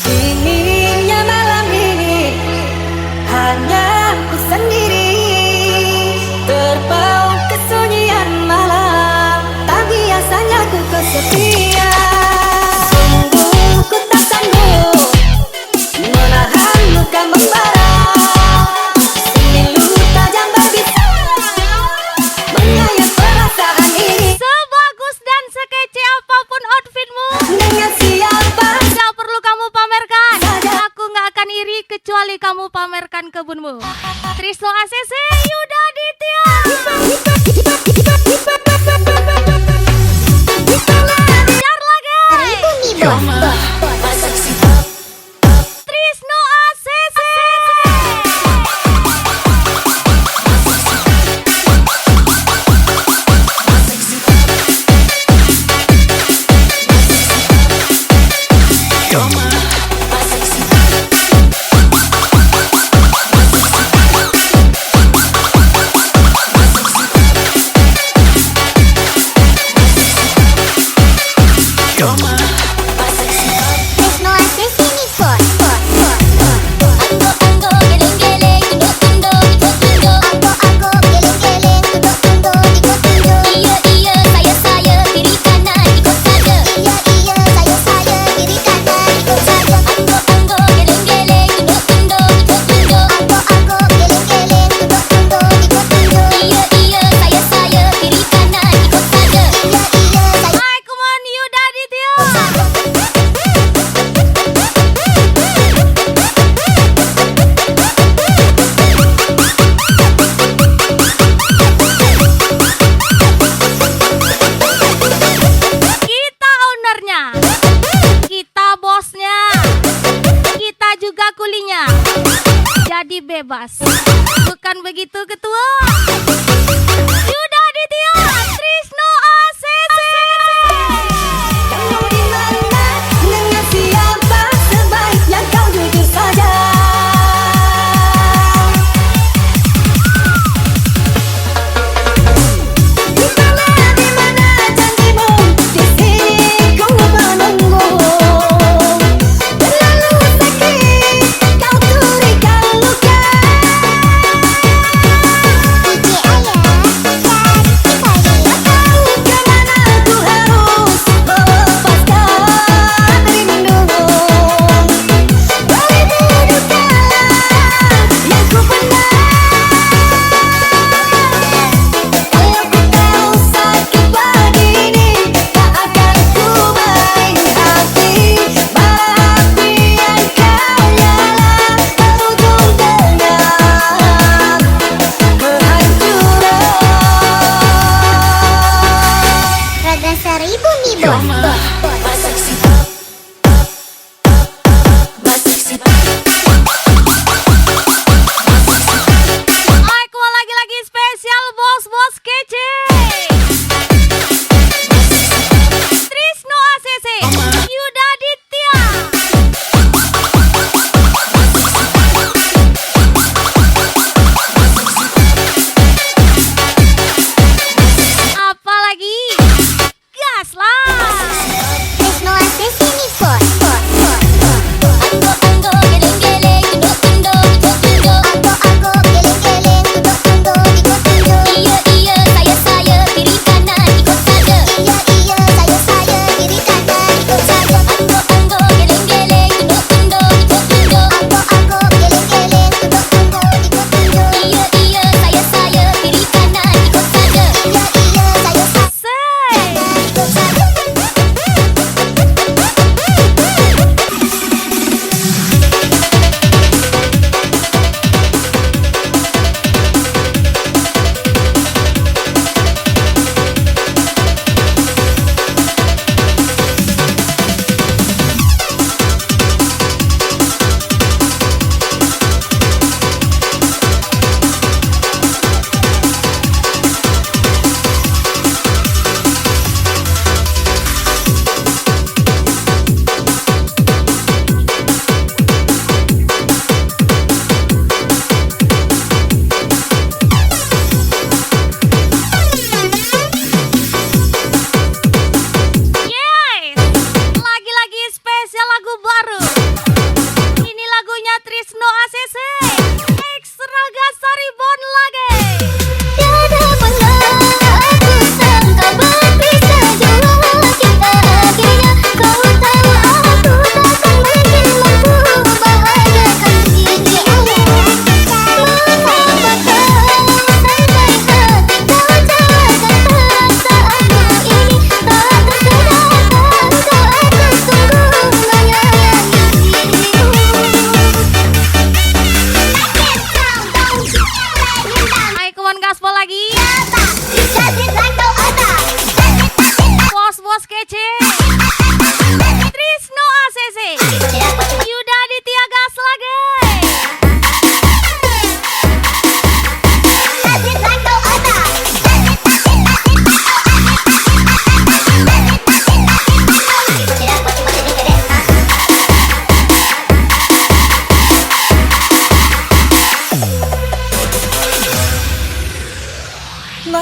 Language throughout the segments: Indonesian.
Dinginnya malam ini hanya ku sendiri, terpaut kesunyian malam, tak biasanya ku kesepian. Sungguh ku tak sanggup menahan luka membara, semilu tajam berbisa mengayat perasaan ini. Sebagus dan sekece apapun outfitmu, Dengan siapa gak perlu kamu pamerkan. Aku gak akan iri kecuali kamu pamerkan kebunmu. Trisno ACC Yuda Ditya. Jar lagi. Trisno ACC. Jadi bebas. Bukan begitu ketua? Yuda Ditya, Trisno ACC. kamu di mana, dengan siapa, sebaiknya kau jujur saja. Di mana janjimu, di sini ku menunggu. Terlalu sakit, kau berikan luka. DJ Ayah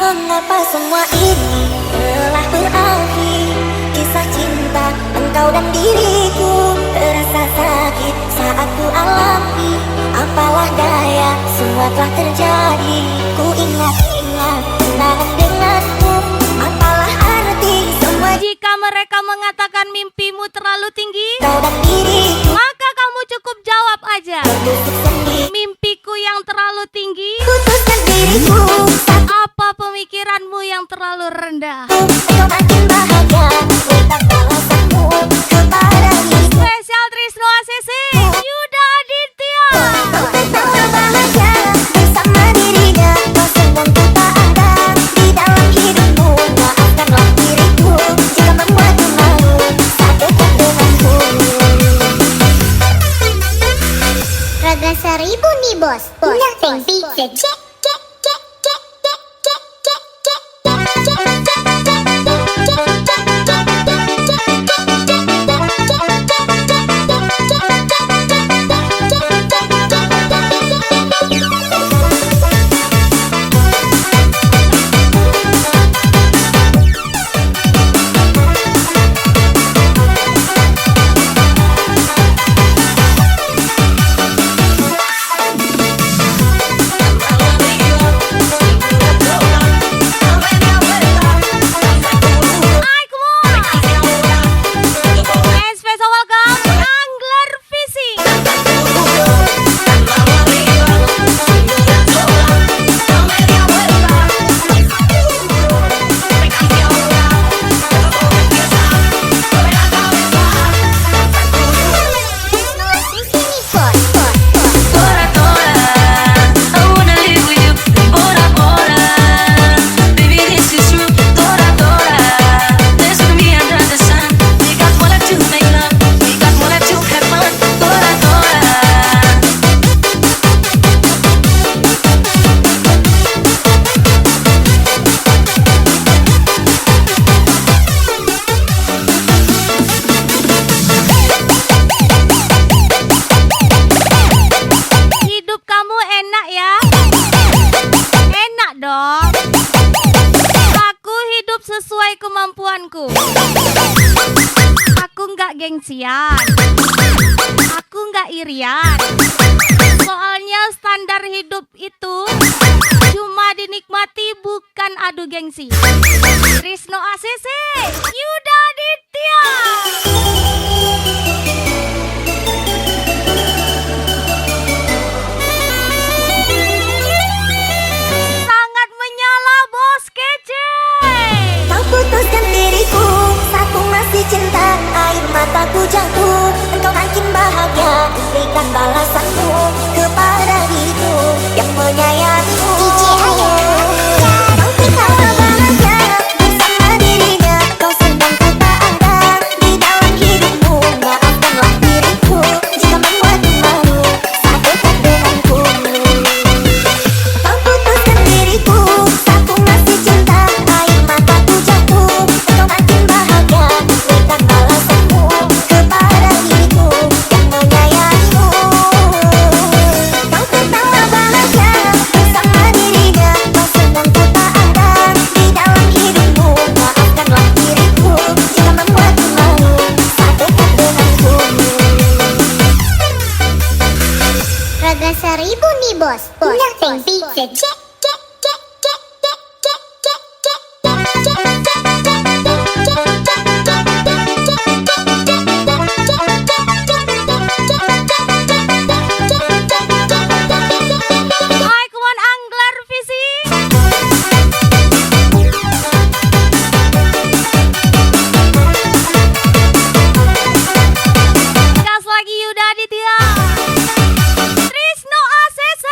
Mengapa semua ini telah berakhir? Kisah cinta engkau dan diriku terasa sakit saat ku alami. Apalah daya, semua telah terjadi. Ku ingat-ingat kenangan denganmu. Apalah arti semua Jika mereka mengatakan mimpimu terlalu tinggi, kau dan diriku maka kamu cukup jawab aja, untuk sendiri. mimpiku yang terlalu tinggi. Putuskan diriku, Apa pemikiranmu yang terlalu rendah? engkau makin bahagia. Letak balasanmu kepada diriku. Spesial Trisno ACC Yuda Aditya. Kau tertawa bahagia bersama dirinya. Kau senang ku tak ada di dalam hidupmu. Maafkanlah diriku jika membuatmu malu saat dekat denganku. Raga seribu nih bos. Nothing beats it. Hai, come on. And special welcome Angler Fishing. Bora, bora, I wanna live with you. Bora, bora, baby, this is true. Bora, bora, there's no me under the sun. We got more left to make love. We got more left to have fun. Bora, bora. Hidup kamu enak ya? Enak dong. Aku hidup sesuai kemampuanku. Aku nggak gengsian. Aku nggak irian. Soalnya standar hidup itu cuma dinikmati, bukan adu gengsi. Trisno ACC Yuda Aditya. Sangat menyala bos kece. Kau putuskan diriku saat ku masih cinta. Air mataku jatuh, engkau makin bahagia. Berikan balasanmu kepada diriku yang menyayangimu. Kau tertawa bahagia bersama dirinya. Kau senang ku tak ada di dalam hidupmu. Maafkanlah diriku jika membuatmu malu saat dekat denganku. Kau putuskan diriku saat ku masih cinta. Air mataku jatuh, engkau makin bahagia. Berikan balasanmu kepada diriku yang menyayangimu. Kau tertawa bahagia bersama dirinya. Kau senang ku tak ada di dalam hidupmu. Maafkanlah diriku jika membuatmu malu saat dekat denganku. Raga seribu nih bos. Nothing beats it. Hai, come on Angler Fishing. Gas lagi Yuda Aditya. Trisno ACC.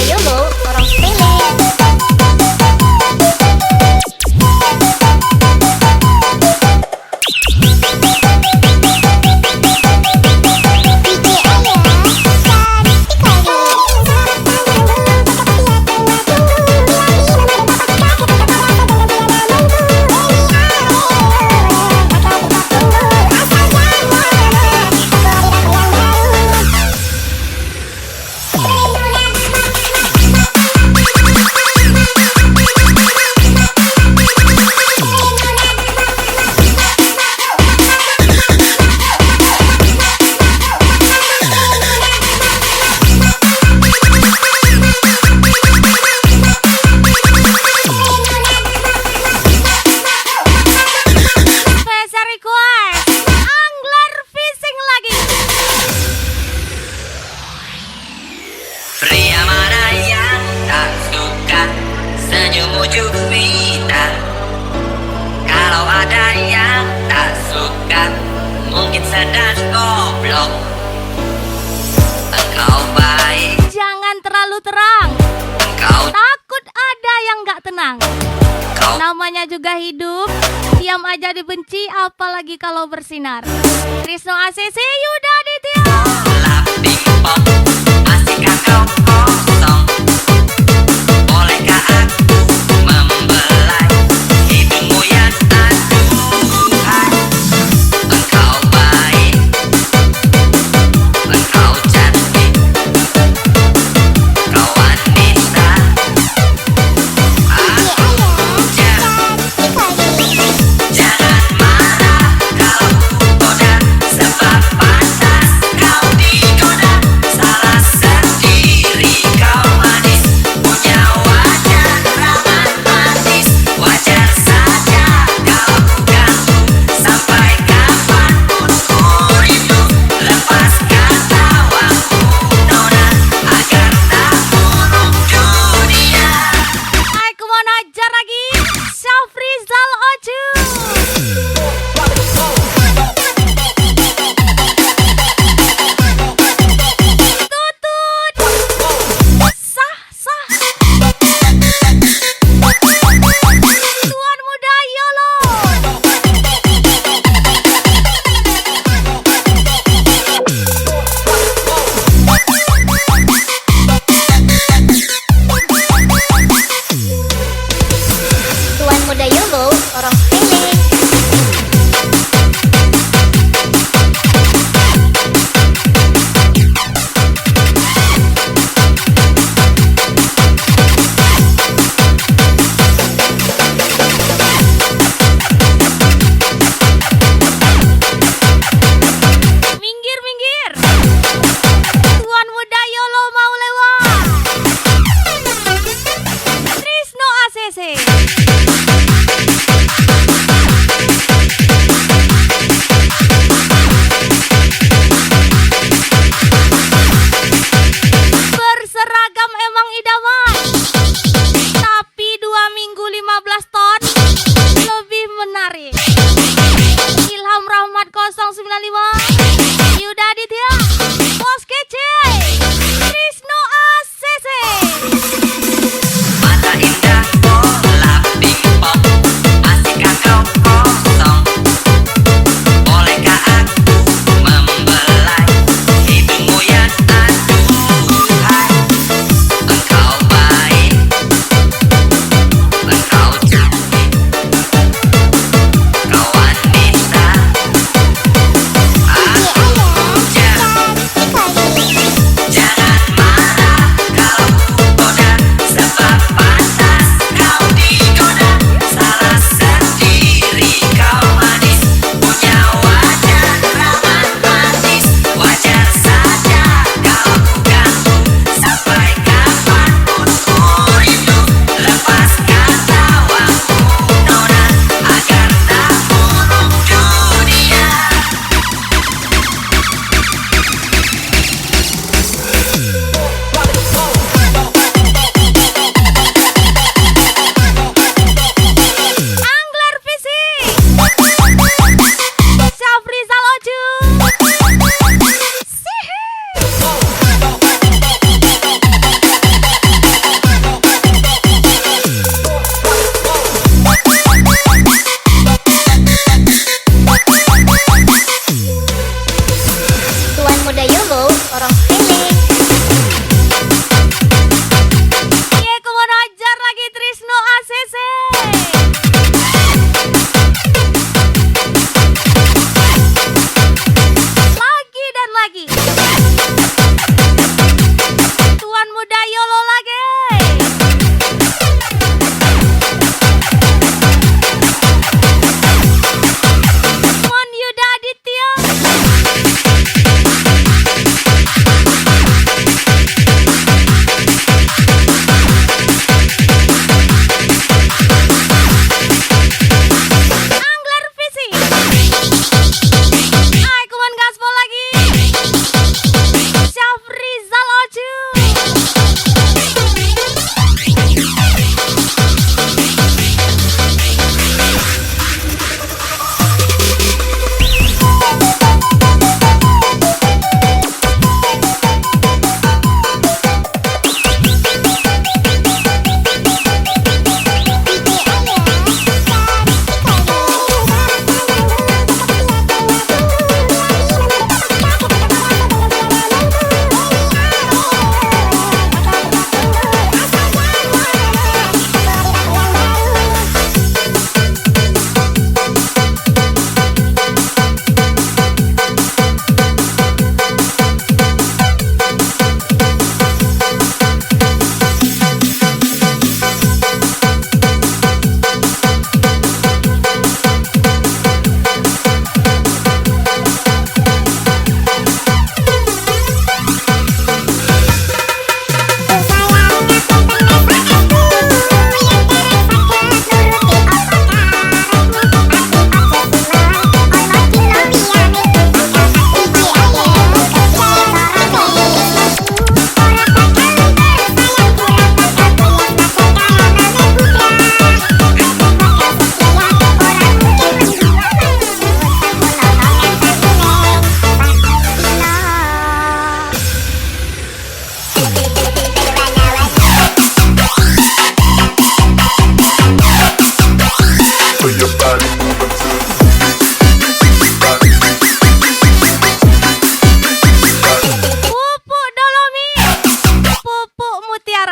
Ayo lo, orang sepele. Special request Angler Fishing lagi. Pria mana yang tak suka senyummu Jupiter? Kalau ada yang tak suka, mungkin sedang goblok. Engkau baik, Jangan terlalu terang, engkau takut ada yang gak tenang. kau Namanya juga hidup, diam aja dibenci, apalagi kalau bersinar. Trisno ACC Yuda Aditya. lap pingpong, masihkah kau kosong? Bolehkah aku membelai hidungmu yang aduhai? Engkau baik, engkau cantik, kau wanita. Jangan marah kalau goda, sebab pantas kau digoda. Salah sendiri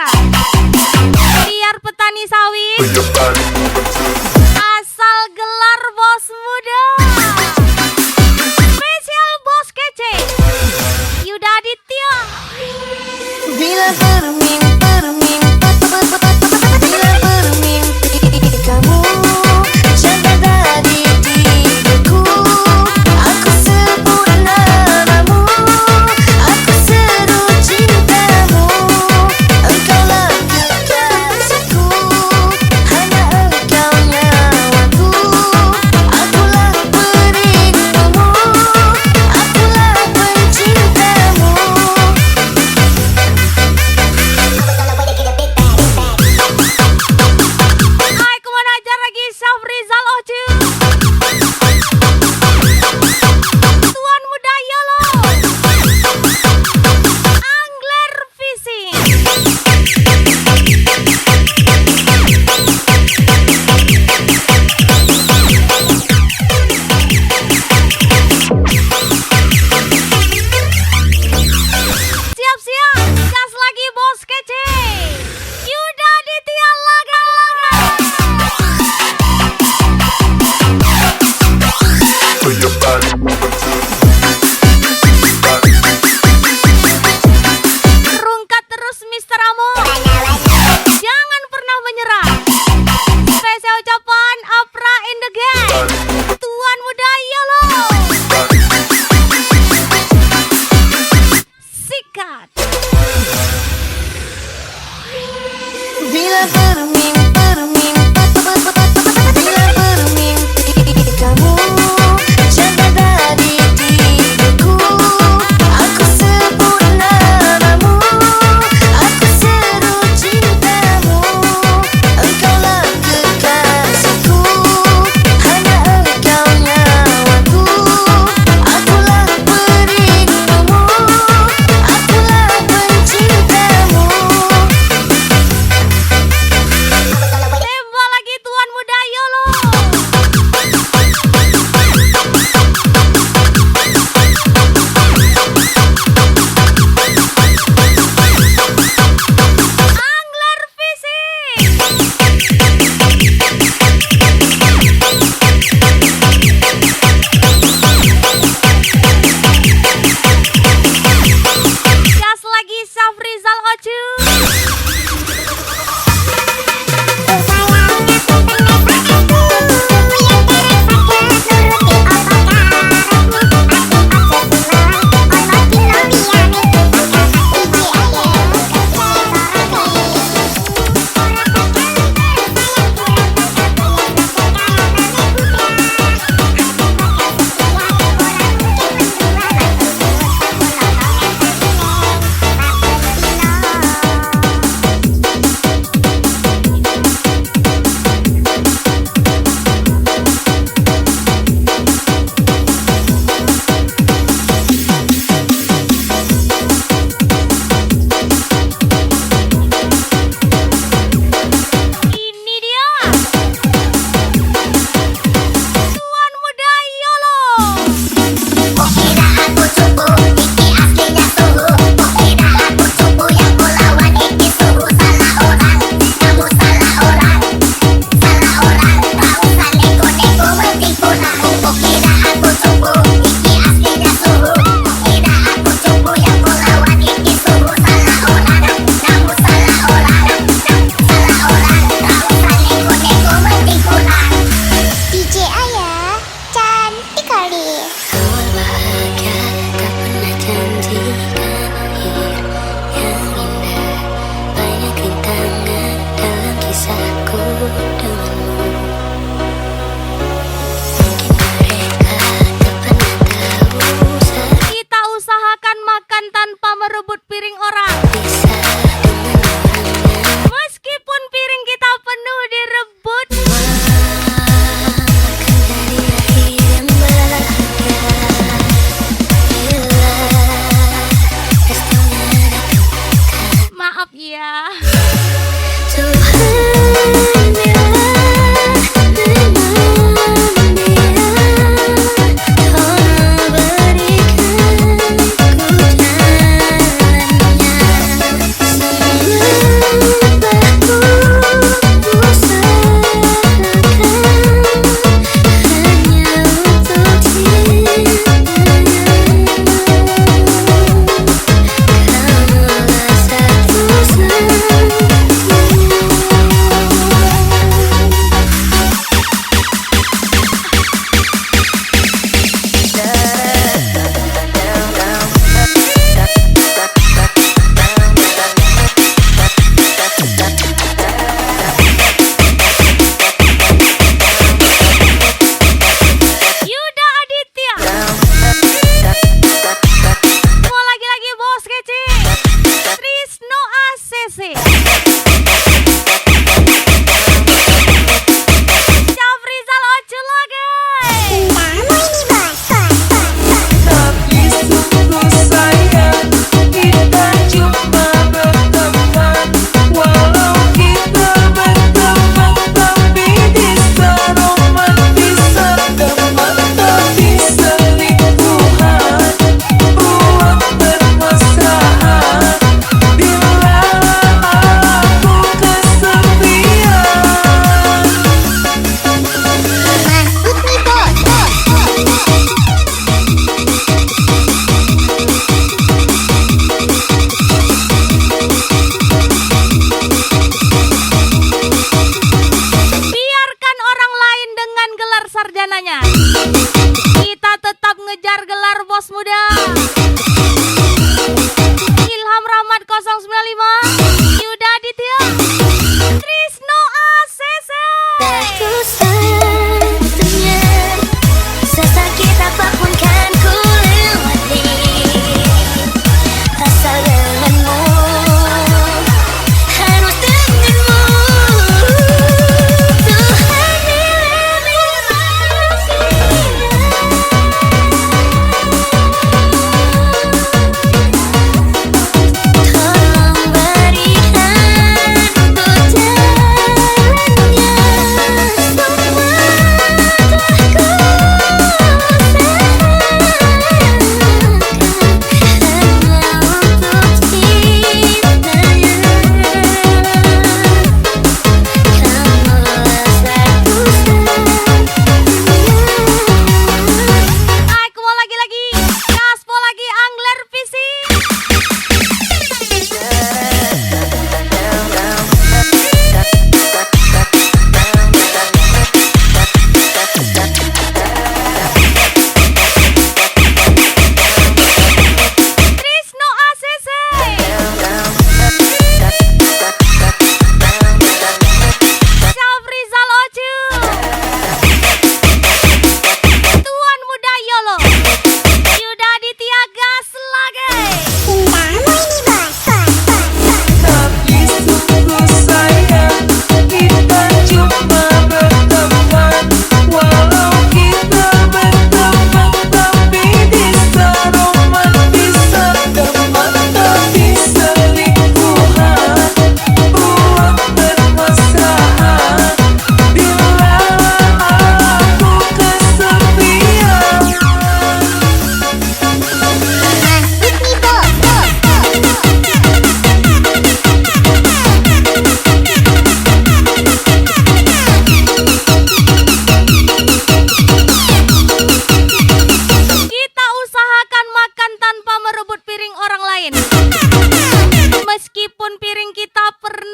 menyerah. Biar petani sawit, asal gelar bos muda. Spesial bos kece, Yuda Aditya. Bila bermimpi kamu jaga dari tidurku. Aku sebut namamu, aku seru cintamu. Engkaulah kekasihku, hanya engkau nyawaku. Akulah perindumu, akulah pencintamu. Hai, kemana aja lagi Syafrizal Oju. Tuan muda Yolo, Angler Fishing. Siap-siap, gas lagi bos kece. Yuda Aditya laga-laga. Rungkat terus Mr. Amo, jangan pernah menyerah. Spesial ucapan Apra in the game, Tuan muda Yolo. Sikat. Bila bermimpi kamu jaga dari tidurku. Aku sebut namamu, aku seru cintamu. Engkaulah kekasihku, hanya engkau nyawaku. Akulah perindumu, akulah pencintamu.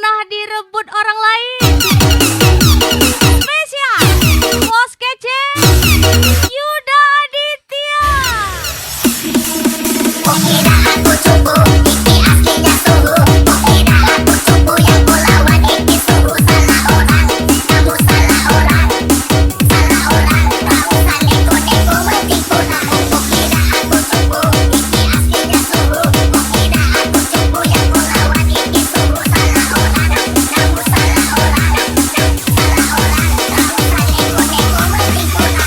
pernah direbut orang lain. Spesial Bos Kece Yuda Aditya. Oke dah aku cupu, iki aslinya suhu. Oke dah aku cupu, yang kau lawan iki suhu. Salah orang, kamu salah orang. Salah orang, kau salah neko-neko menipu nah. Oke dah aku cupu, iki aslinya suhu. Oke dah aku cupu, yang kau lawan iki suhu. Salah orang, kamu salah orang. Salah orang, kau salah neko-neko menipu nah.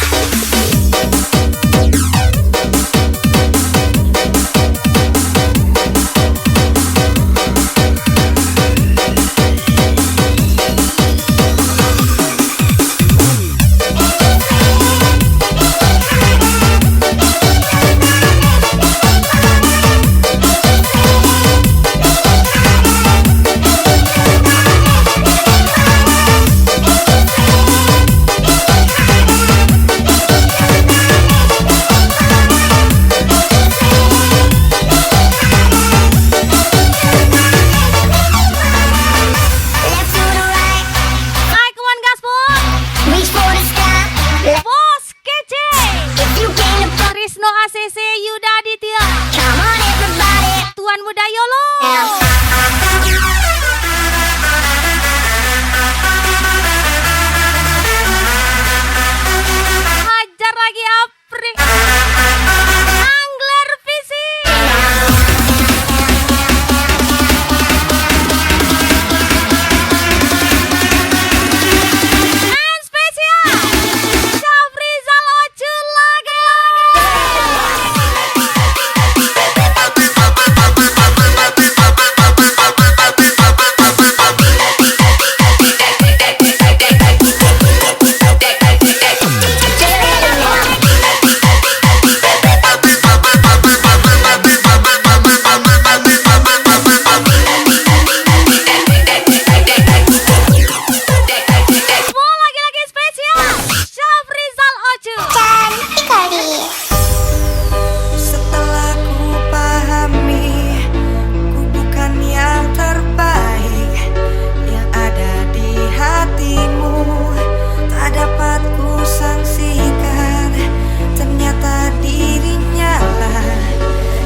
Left to the right, Ikuan Gaspol reach for the sky. Bos Kece If you came to fuck, Trisno ACC Yuda Aditya, come on everybody. Tuan Muda Yolo. Hajar lagi Apri Angler Fishing. And spesial Syafrizal Ocu lagi. Mau lagi-lagi spesial Syafrizal Ocu. Cantik kali. Setelah ku pahami, ku bukan yang terbaik yang ada di hatimu. Tak dapat ku sangsikan, ternyata dirinya lah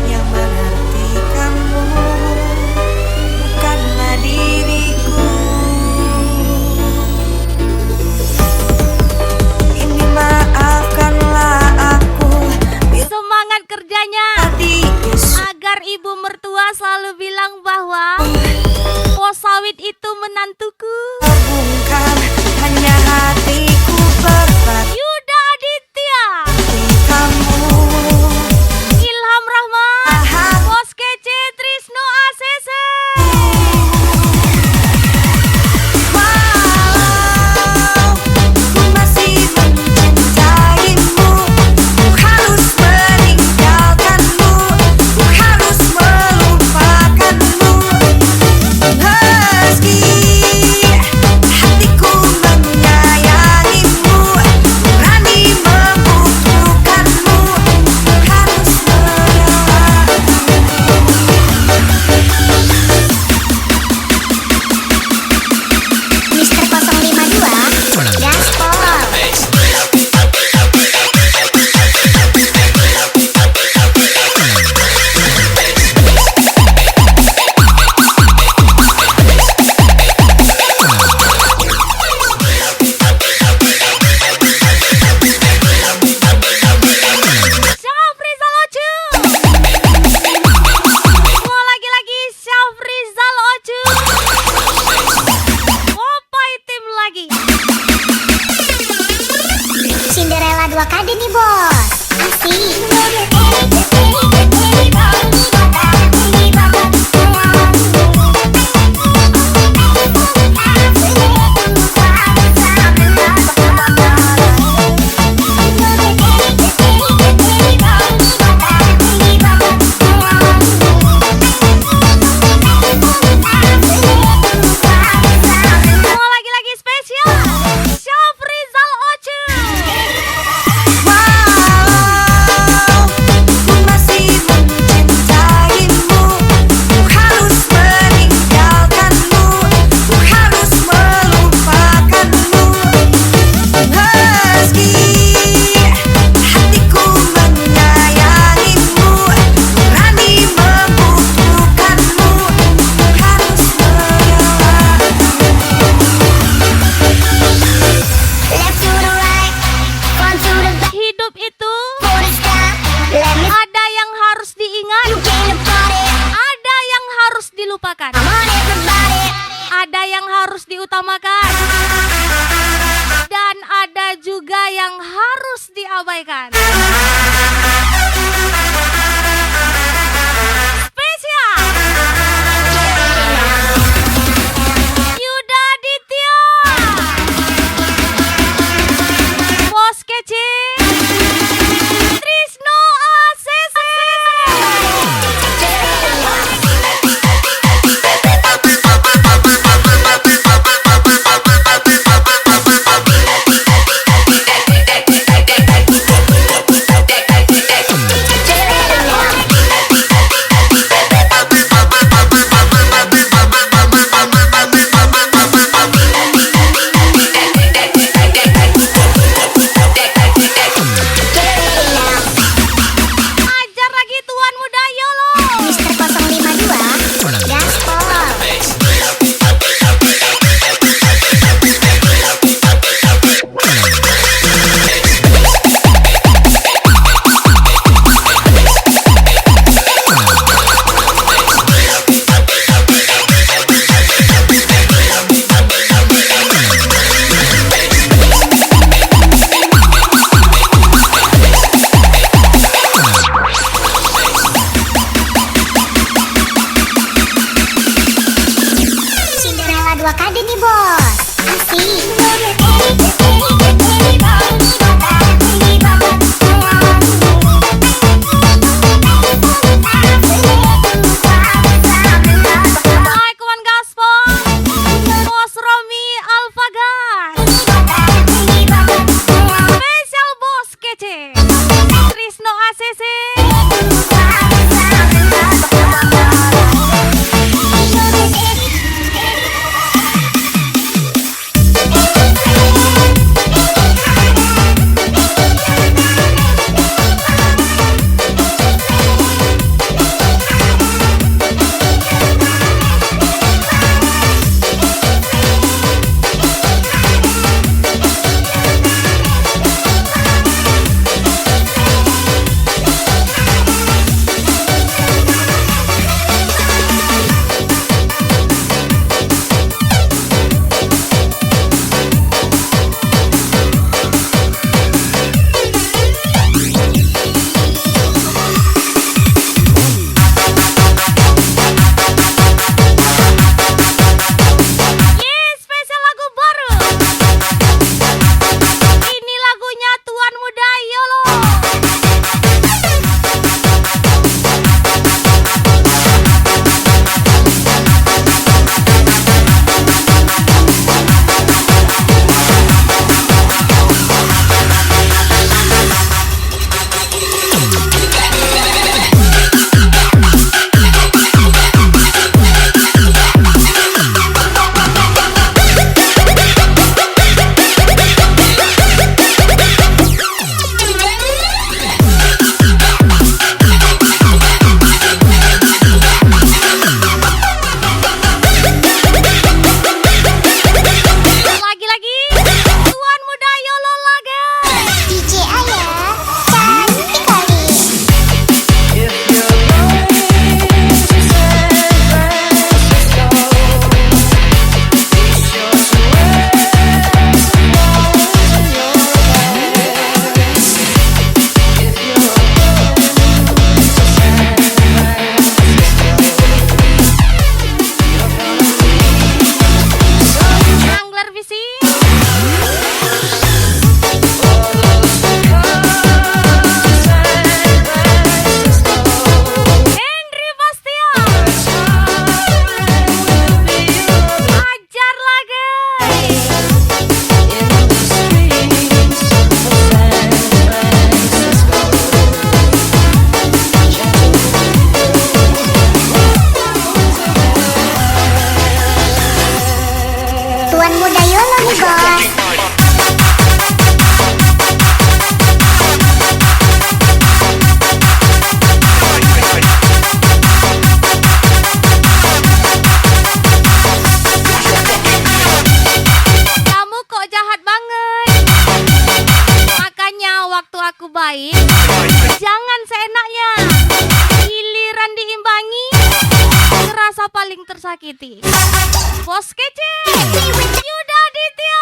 yang mengerti kamu, bukanlah diriku. Ini maafkanlah aku bila Semangat kerjanya tadi agar ibu mertua selalu bilang bahwa pos sawit itu menantuku. bukan hanya hatiku berat Yuda Aditya, di kamu. Ilham Rahman, Bos Kece Trisno ACC. Walau ku masih mencintaimu, ku harus meninggalkanmu, ku harus melupakanmu. Meski diutamakan dan ada juga yang harus diabaikan. Spesial Yuda Aditya, Bos Kece, Trisno ACC. Ajar lagi Tuan Muda Yolo. Mister 052 Gaspol. Cinderella 2 kali nih bos. Asik. Hai kawan Gaspol, Bos Romi Alfagas, spesial Bos Kece, Trisno ACC. Spesial lagu baru. Ini lagunya Tuan Muda Yolo. Lagi-lagi Tuan Muda Yolo lagi. DJ Ayah cantik kali. Angler Visi, Henry Bastian, ajar lagi. Tuan Muda Yolo nih bos. Kamu kok jahat banget. Makanya waktu aku baik, jangan seenaknya. Giliran diimbangi, ngerasa paling tersakiti. Bos kece Yuda Aditya.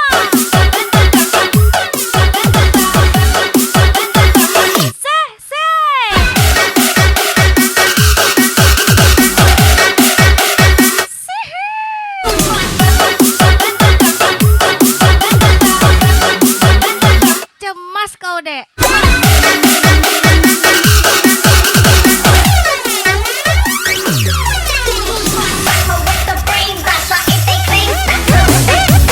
Cemas kau, Dek. With the brain blast, rock it, they cling.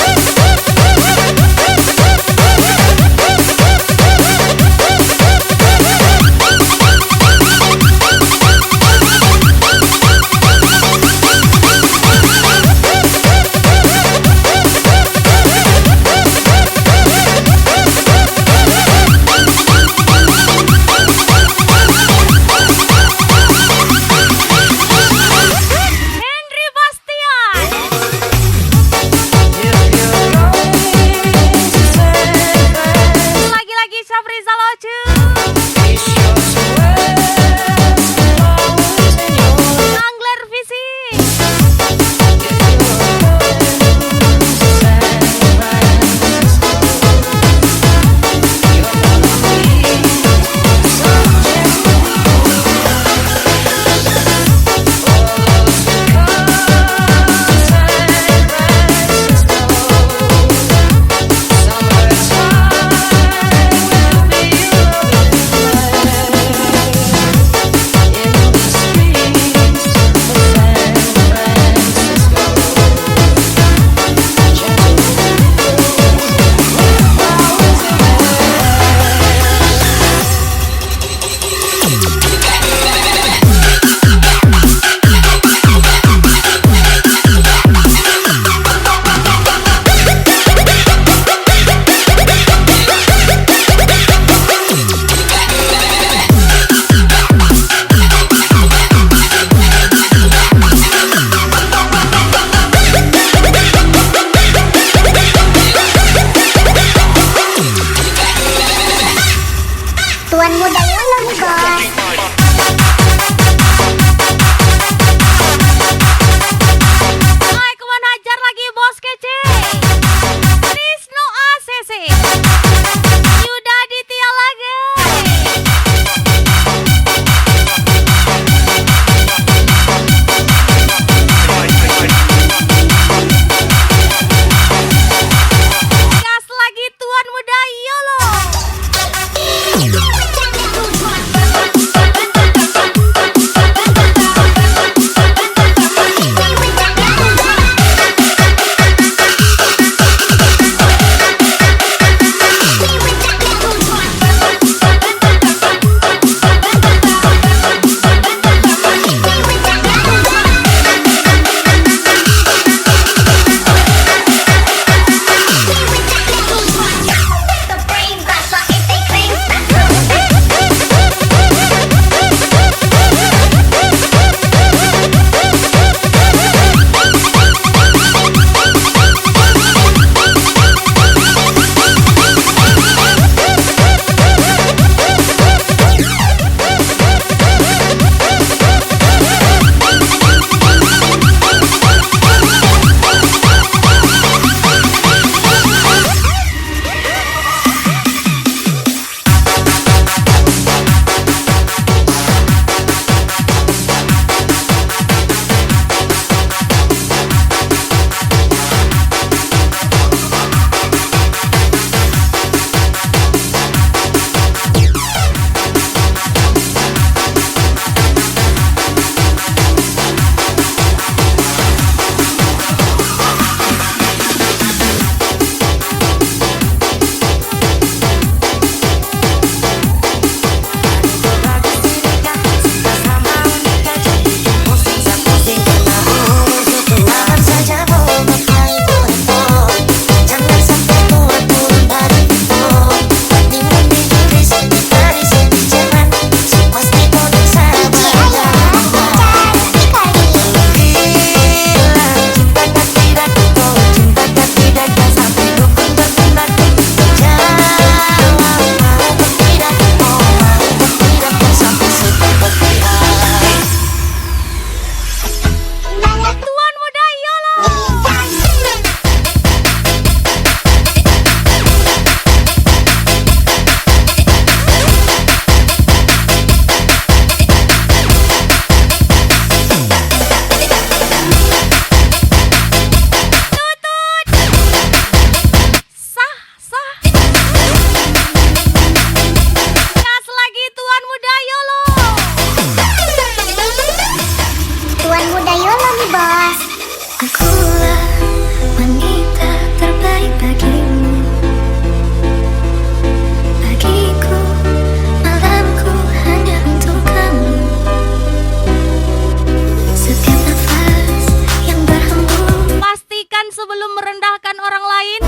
menyusahkan orang lain?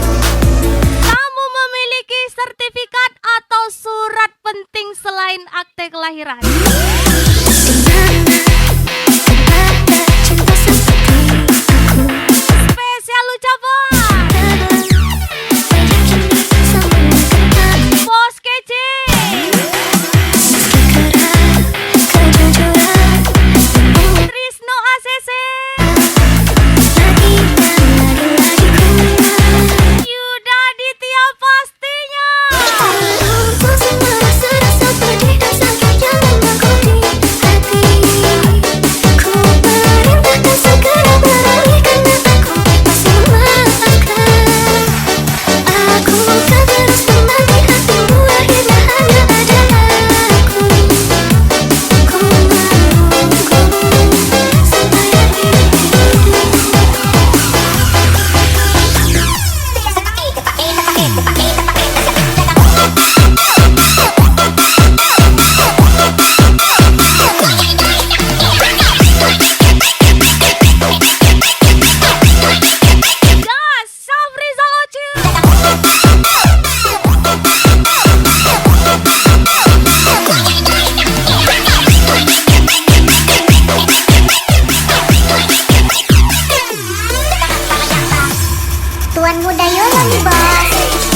Kamu memiliki sertifikat atau surat penting selain akte kelahiran? Spesial ucapan Bos Kece, Trisno ACC, Yuda Aditya pastinya. Gas, Safrizal Ocil. Tuan muda Yolandi bos.